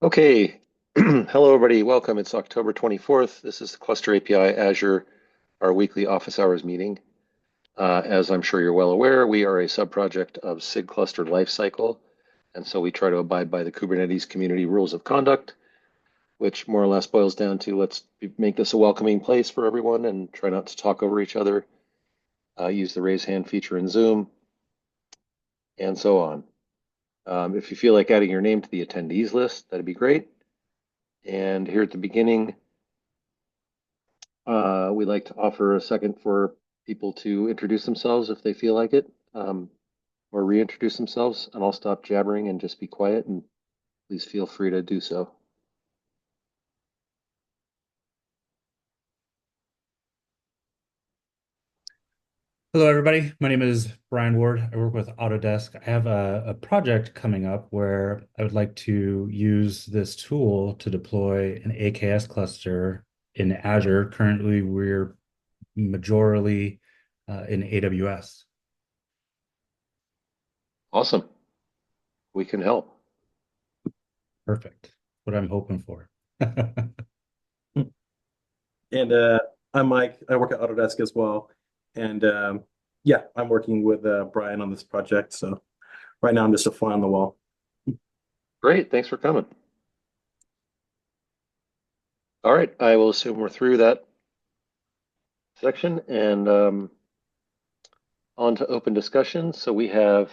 Okay. Hello, everybody. Welcome. It's October 24th. This is the Cluster API Azure, our weekly office hours meeting. As I'm sure you're well aware, we are a subproject of SIG Cluster Lifecycle. And so we try to abide by the Kubernetes community rules of conduct, which more or less boils down to let's make this a welcoming place for everyone and try not to talk over each other, use the raise hand feature in Zoom, and so on. If you feel like adding your name to the attendees list, that'd be great. And here at the beginning, we'd like to offer a second for people to introduce themselves if they feel like it, or reintroduce themselves, and I'll stop jabbering and just be quiet, and please feel free to do so. Hello, everybody. My name is Brian Ward. I work with Autodesk. I have a project coming up where I would like to use this tool to deploy an AKS cluster in Azure. Currently, we're majorly in AWS. Awesome. We can help. Perfect. What I'm hoping for. And I'm Mike. I work at Autodesk as well. And yeah, I'm working with Brian on this project. So right now I'm just a fly on the wall. Great. Thanks for coming. All right. I will assume we're through that section and on to open discussion. So we have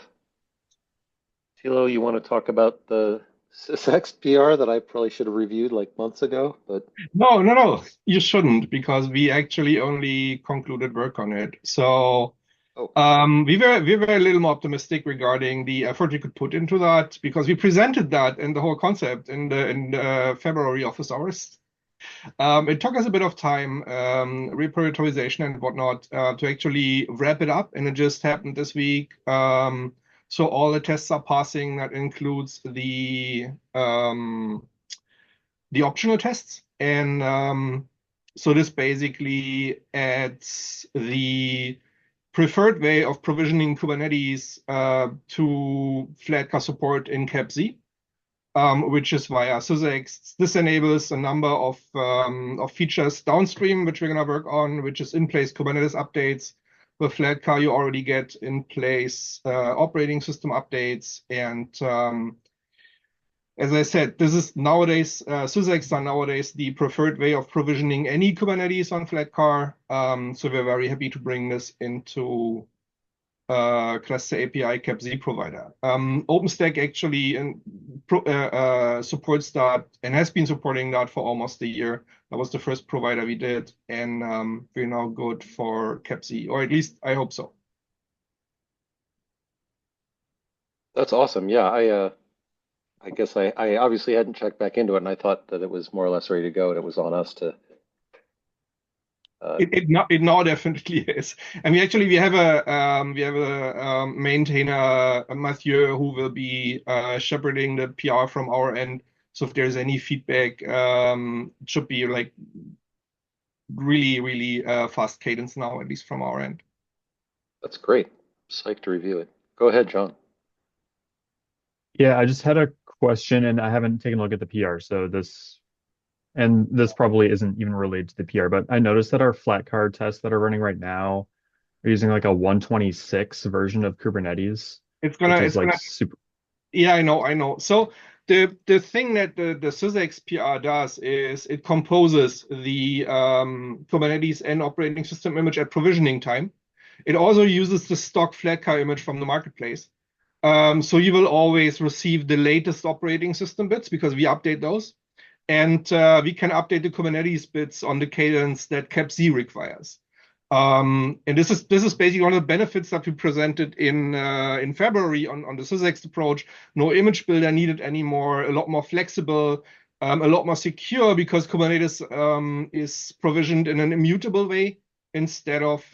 Tilo, you want to talk about the SysX PR that I probably should have reviewed like months ago, but No. You shouldn't because we actually only concluded work on it. So oh, we were a little more optimistic regarding the effort we could put into that because we presented that and the whole concept in the February office hours. It took us a bit of time, reprioritization and whatnot, to actually wrap it up, and it just happened this week. So all the tests are passing. That includes the optional tests. And so this basically adds the preferred way of provisioning Kubernetes to Flatcar support in CAPZ, which is via SysX. This enables a number of features downstream, which we're going to work on, which is in-place Kubernetes updates. With Flatcar, you already get in-place operating system updates. And as I said, this is nowadays, SysX are nowadays the preferred way of provisioning any Kubernetes on Flatcar. So we're very happy to bring this into Cluster API CAPZ provider. OpenStack actually supports that and has been supporting that for almost a year. That was the first provider we did, and we're now good for CAPZ, or at least I hope so. that's awesome. Yeah, I guess I obviously hadn't checked back into it, and I thought that it was more or less ready to go, and it was on us to. It now definitely is, and we have a maintainer, Mathieu, who will be shepherding the PR from our end. So if there's any feedback, it should be like really fast cadence now, at least from our end. That's great. Psyched to review it. Go ahead, John. Yeah, I just had a question and I haven't taken a look at the PR. This probably isn't even related to the PR, but I noticed that our flat card tests that are running right now are using like a 126 version of Kubernetes, It's which gonna, is it's like gonna, super. yeah, I know. So the thing that the SysX PR does is it composes the Kubernetes and operating system image at provisioning time. It also uses the stock Flatcar image from the marketplace. So you will always receive the latest operating system bits because we update those. And we can update the Kubernetes bits on the cadence that CAPZ requires. And this is basically one of the benefits that we presented in February on the SysX approach. No image builder needed anymore, a lot more flexible, a lot more secure because Kubernetes is provisioned in an immutable way instead of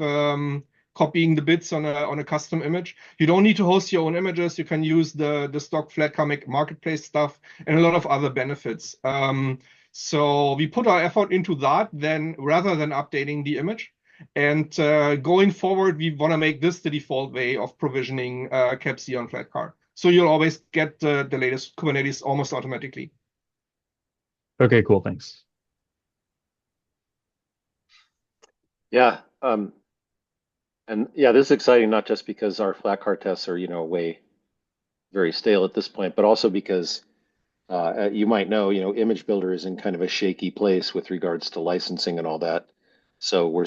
copying the bits on a custom image. You don't need to host your own images. You can use the stock Flatcar marketplace stuff and a lot of other benefits. So we put our effort into that then rather than updating the image. And going forward, we want to make this the default way of provisioning CAPZ on Flatcar. So you'll always get the latest Kubernetes almost automatically. Okay, cool. Thanks. Yeah. And yeah, this is exciting, not just because our flat car tests are, way very stale at this point, but also because you might know, Image Builder is in kind of a shaky place with regards to licensing and all that. So we're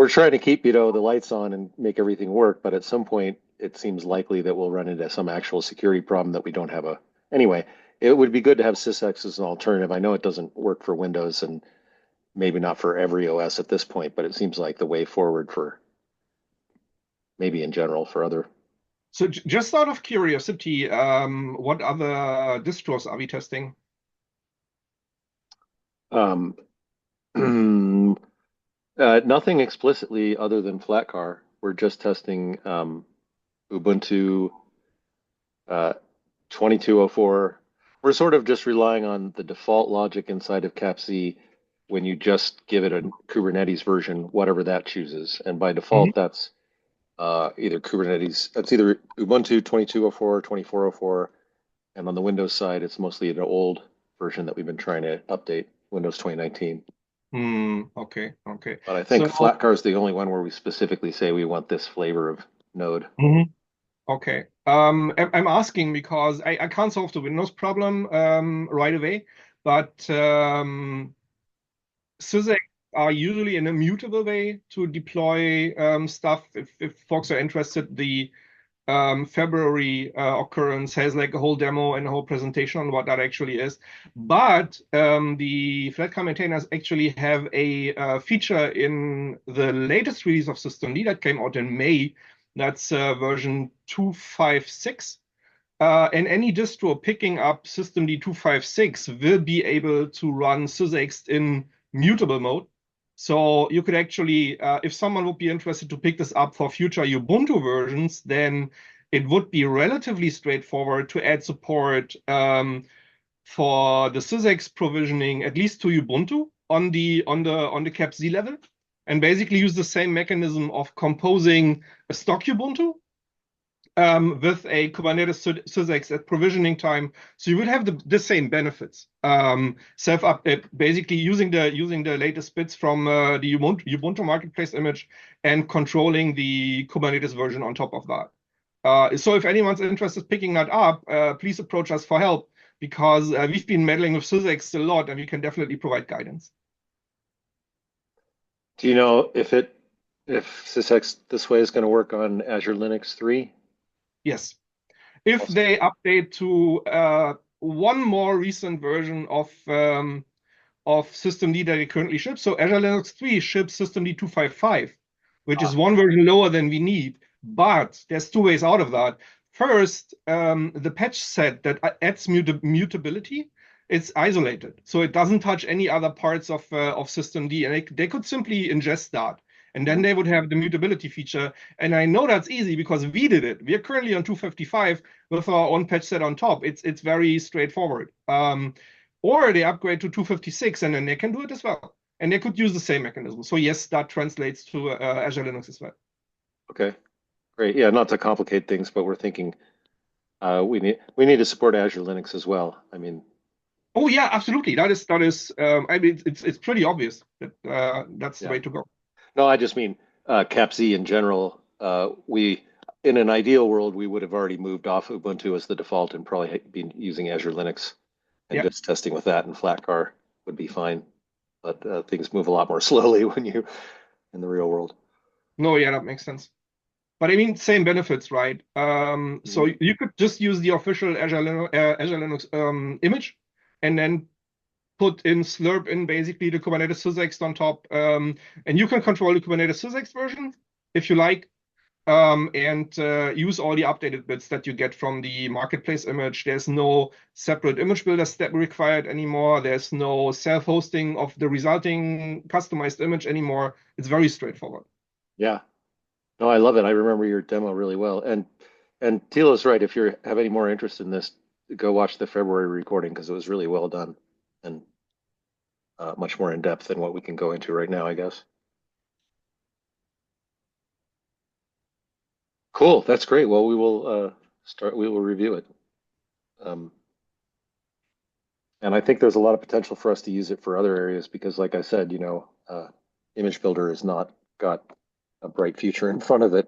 trying to keep, the lights on and make everything work, but at some point it seems likely that we'll run into some actual security problem that we don't have anyway, it would be good to have SysX as an alternative. I know it doesn't work for Windows and maybe not for every OS at this point, but it seems like the way forward for maybe in general for other. So just out of curiosity, what other distros are we testing? Um, Nothing explicitly other than Flatcar. We're just testing Ubuntu 2204. We're sort of just relying on the default logic inside of CAPZ when you just give it a Kubernetes version, whatever that chooses. And by default, that's either Kubernetes, that's either Ubuntu 2204 or 2404. And on the Windows side, it's mostly an old version that we've been trying to update, Windows 2019. Okay. But I think So, Flatcar is the only one where we specifically say we want this flavor of node. okay. I'm asking because I can't solve the Windows problem right away, but SysX are usually an immutable way to deploy stuff. If folks are interested, the February occurrence has like a whole demo and a whole presentation on what that actually is. But the Flatcar maintainers actually have a feature in the latest release of systemd that came out in May. That's version 256. And any distro picking up systemd 256 will be able to run SysX in mutable mode. So you could actually, if someone would be interested to pick this up for future Ubuntu versions, then it would be relatively straightforward to add support for the SysX provisioning, at least to Ubuntu on the CAPZ level, and basically use the same mechanism of composing a stock Ubuntu with a Kubernetes SysX at provisioning time. So you would have the same benefits. Basically using the latest bits from the Ubuntu marketplace image and controlling the Kubernetes version on top of that. So if anyone's interested picking that up, please approach us for help because we've been meddling with SysX a lot and we can definitely provide guidance. Do you know if SysX this way is going to work on Azure Linux 3? Yes. If Awesome. they update to one more recent version of systemd that it currently ships. So Azure Linux 3 ships systemd 255, which is one version lower than we need. But there's two ways out of that. First, the patch set that adds mutability, it's isolated. So it doesn't touch any other parts of systemd. And they could simply ingest that. And then they would have the mutability feature. And I know that's easy because we did it. We are currently on 255 with our own patch set on top. It's very straightforward. Or they upgrade to 256 and then they can do it as well. And they could use the same mechanism. So yes, that translates to Azure Linux as well. Okay, great. Yeah, not to complicate things, but we're thinking we need to support Azure Linux as well. I mean, oh yeah, absolutely. That is. I mean, it's pretty obvious that that's the yeah. way to go. No, I just mean CAPZ in general. In an ideal world, we would have already moved off Ubuntu as the default and probably been using Azure Linux and just testing with that, and Flatcar would be fine. But things move a lot more slowly when you in the real world. No, yeah, that makes sense. But I mean, same benefits, right? So you could just use the official Azure Linux image, and then put in slurp in basically the Kubernetes SysX on top, and you can control the Kubernetes SysX version if you like. And use all the updated bits that you get from the marketplace image. There's no separate image builder step required anymore. There's no self-hosting of the resulting customized image anymore. It's very straightforward. Yeah. No, I love it. I remember your demo really well. And Thilo's right. If you have any more interest in this, go watch the February recording because it was really well done and much more in depth than what we can go into right now, I guess. Cool. That's great. Well, we will review it. And I think there's a lot of potential for us to use it for other areas because, like I said, Image Builder has not got a bright future in front of it,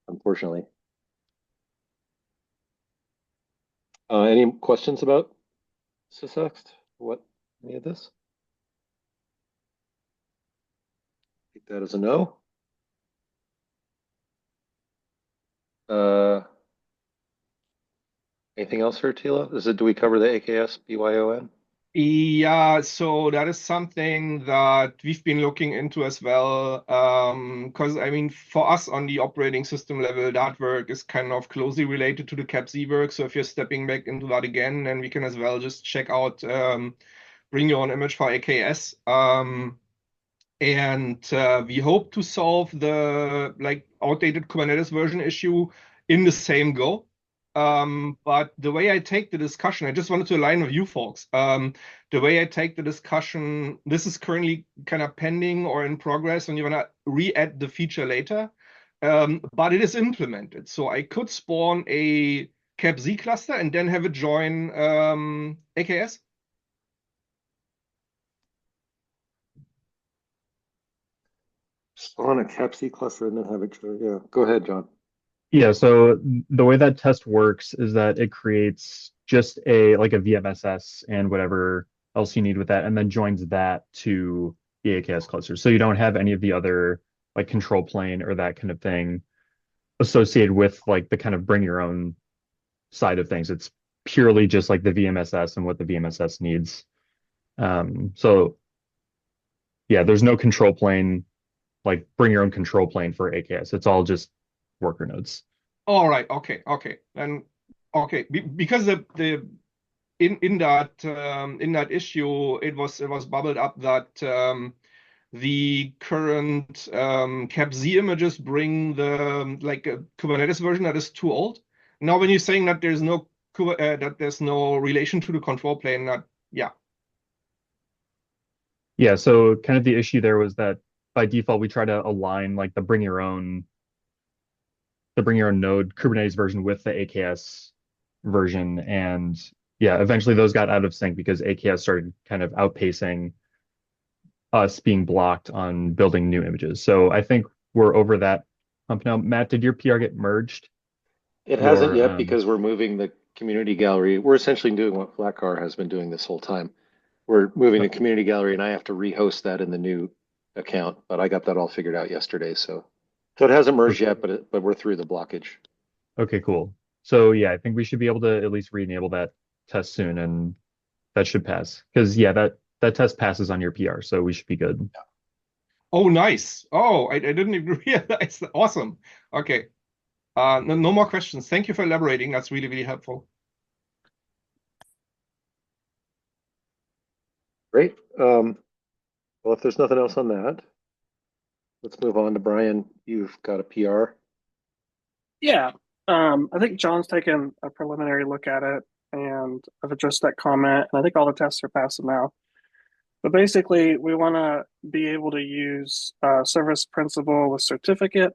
unfortunately. Any questions about SysExt? Any of this? Take that as a no. Anything else here, Tila? Do we cover the AKS BYON? Yeah, so that is something that we've been looking into as well. Because I mean, for us on the operating system level, that work is kind of closely related to the CAPZ work. So if you're stepping back into that again, then we can as well just check out bring your own image for AKS. And we hope to solve the outdated Kubernetes version issue in the same go. But the way I take the discussion, I just wanted to align with you folks. The way I take the discussion, this is currently kind of pending or in progress, and you want to re-add the feature later. But it is implemented. So I could spawn a CAPZ cluster and then have it join AKS. Spawn a CAPZ cluster and then have it. Yeah, go ahead, John. Yeah, so the way that test works is that it creates just a VMSS and whatever else you need with that, and then joins that to the AKS cluster. So you don't have any of the other like control plane or that kind of thing associated with like the kind of bring your own side of things. It's purely just like the VMSS and what the VMSS needs. So yeah, there's no control plane, like bring your own control plane for AKS. It's all just worker nodes. All right. Okay. And okay, because the in that issue, it was bubbled up that the current CAPZ images bring the like a Kubernetes version that is too old. Now, when you're saying that there's no relation to the control plane, yeah. Yeah, so kind of the issue there was that by default we try to align like the bring your own node Kubernetes version with the AKS version. And yeah, eventually those got out of sync because AKS started kind of outpacing us being blocked on building new images. So I think we're over that hump now. Matt, did your PR get merged? It hasn't Your yet because we're moving the community gallery. We're essentially doing what Flatcar has been doing this whole time. We're moving the community gallery, and I have to rehost that in the new account. But I got that all figured out yesterday, so it hasn't merged yet, but we're through the blockage. Okay, cool. So yeah, I think we should be able to at least re-enable that test soon, and that should pass. Because yeah, that test passes on your PR, so we should be good. Oh, nice. Oh, I didn't even realize that. Awesome. Okay. No more questions. Thank you for elaborating. That's really, really helpful. Great. Well, if there's nothing else on that, let's move on to Brian. You've got a PR. Yeah. I think John's taken a preliminary look at it, and I've addressed that comment, and I think all the tests are passing now. But basically, we want to be able to use service principal with certificate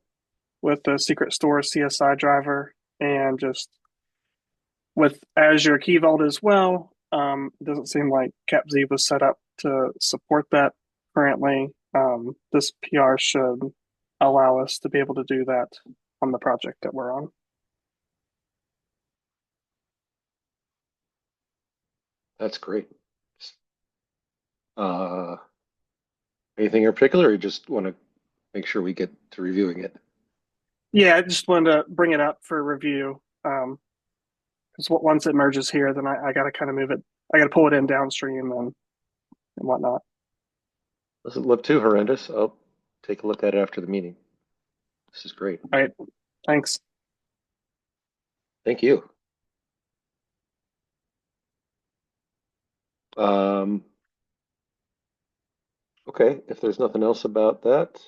with the secret store CSI driver, and just with Azure Key Vault as well. It doesn't seem like CAPZ was set up to support that currently. This PR should allow us to be able to do that on the project that we're on. That's great. Anything in particular, or you just want to make sure we get to reviewing it? Yeah, I just wanted to bring it up for review. Because once it merges here, then I got to kind of move it. I got to pull it in downstream and whatnot. Doesn't look too horrendous. I'll take a look at it after the meeting. This is great. All right, thanks. Thank you. Okay, if there's nothing else about that,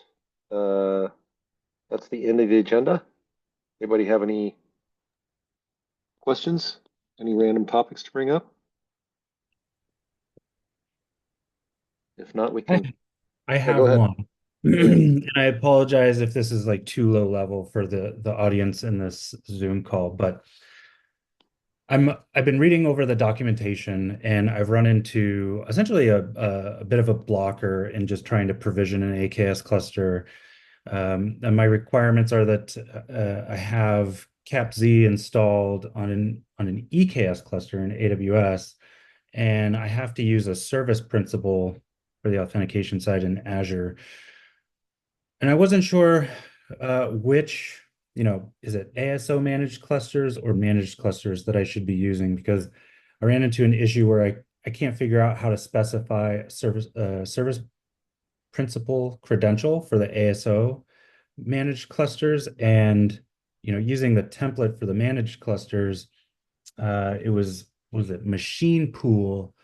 that's the end of the agenda. Anybody have any questions? Any random topics to bring up? If not, we can. I Yeah, have go ahead. one. And I apologize if this is like too low level for the audience in this Zoom call, but I've been reading over the documentation and I've run into essentially a bit of a blocker in just trying to provision an AKS cluster. And my requirements are that I have capz installed on an EKS cluster in AWS, and I have to use a service principal for the authentication side in Azure. And I wasn't sure which, is it ASO managed clusters or managed clusters that I should be using, because I ran into an issue where I can't figure out how to specify a service principal credential for the ASO managed clusters. And, using the template for the managed clusters, it was it machine pool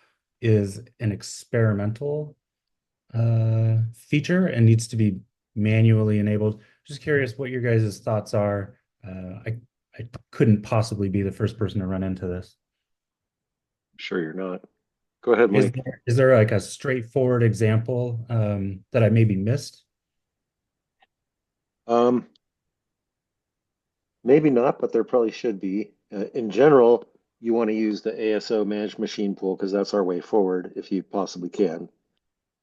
is an experimental feature and needs to be manually enabled. Just curious what your guys' thoughts are. I couldn't possibly be the first person to run into this. Sure, you're not. Go ahead, Is Mike. there like a straightforward example that I maybe missed? Um, Maybe not, but there probably should be. In general, you want to use the ASO managed machine pool because that's our way forward if you possibly can.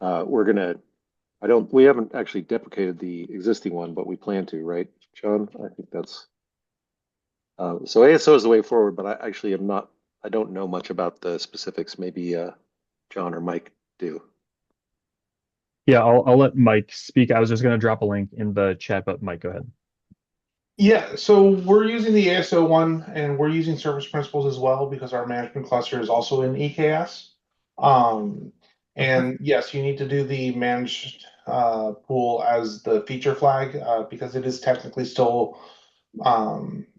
We're gonna, we haven't actually deprecated the existing one, but we plan to, right, John? I think that's, so ASO is the way forward, but I actually am not, I don't know much about the specifics. Maybe John or Mike do. Yeah, I'll let Mike speak. I was just going to drop a link in the chat, but Mike, go ahead. Yeah, so we're using the ASO one and we're using service principals as well because our management cluster is also in EKS. And yes, you need to do the managed pool as the feature flag because it is technically still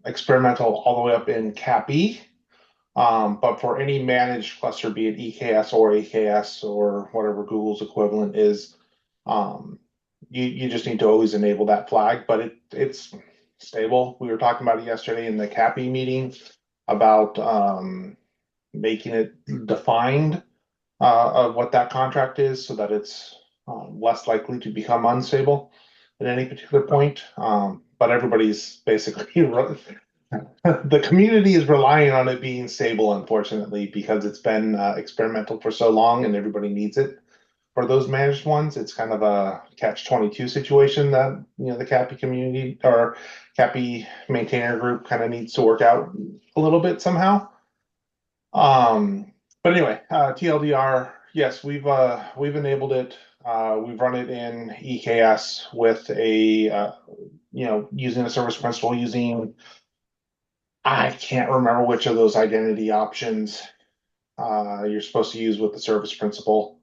experimental all the way up in CAPE. But for any managed cluster, be it EKS or AKS or whatever Google's equivalent is, um, you just need to always enable that flag. But it's stable. We were talking about it yesterday in the CAPI meeting about making it defined of what that contract is so that it's less likely to become unstable at any particular point. But everybody's basically the community is relying on it being stable, unfortunately, because it's been experimental for so long and everybody needs it. For those managed ones, it's kind of a catch-22 situation that the CAPI community or CAPI maintainer group kind of needs to work out a little bit somehow. But anyway, TLDR, yes, we've enabled it. We've run it in EKS with a using a service principal using I can't remember which of those identity options you're supposed to use with the service principal.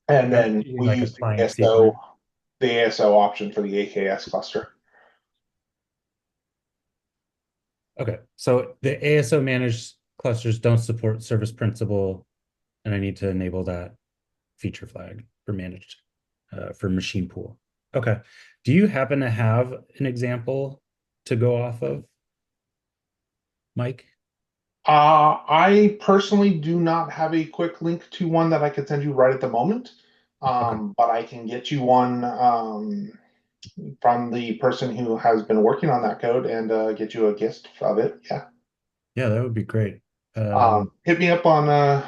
And then we Like a use the client ASO, secret. the ASO option for the AKS cluster. Okay, so the ASO managed clusters don't support service principal, and I need to enable that feature flag for managed for machine pool. Okay, do you happen to have an example to go off of, Mike? I personally do not have a quick link to one that I could send you right at the moment. Okay. But I can get you one from the person who has been working on that code and get you a gist of it. Yeah. Yeah, that would be great. Hit me up on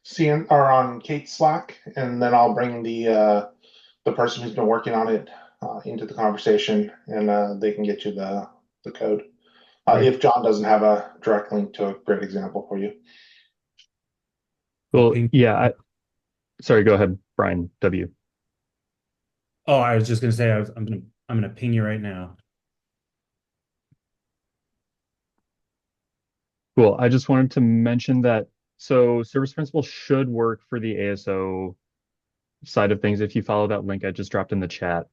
CN or on Kate's Slack, and then I'll bring the person who's been working on it into the conversation, and they can get you the code. Great. If John doesn't have a direct link to a great example for you. Well, yeah, sorry, go ahead, Brian W. Oh, I was just gonna say I'm gonna ping you right now. Cool. I just wanted to mention that so Service Principal should work for the ASO side of things if you follow that link I just dropped in the chat.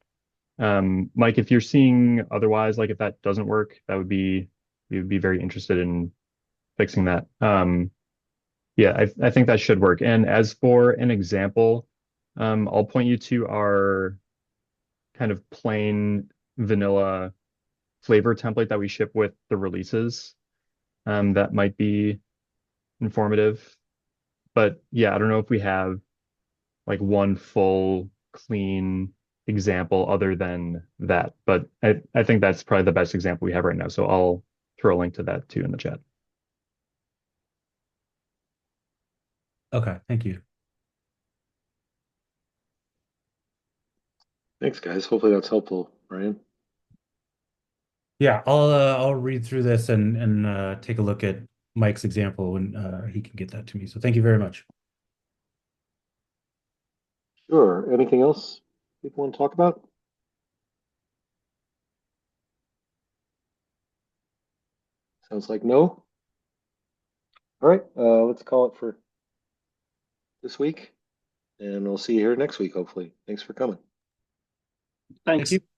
Mike, if you're seeing otherwise, like if that doesn't work, we would be very interested in fixing that. Yeah, I think that should work. And as for an example, I'll point you to our kind of plain vanilla flavor template that we ship with the releases. That might be informative. But yeah, I don't know if we have like one full clean example other than that. But I think that's probably the best example we have right now. So I'll throw a link to that too in the chat. Okay, thank you. Thanks, guys. Hopefully that's helpful, Brian. Yeah, I'll read through this and take a look at Mike's example when he can get that to me. So thank you very much. Sure. Anything else people want to talk about? Sounds like no. All right, let's call it for this week, and we'll see you here next week, hopefully. Thanks for coming. Thanks. Thank you.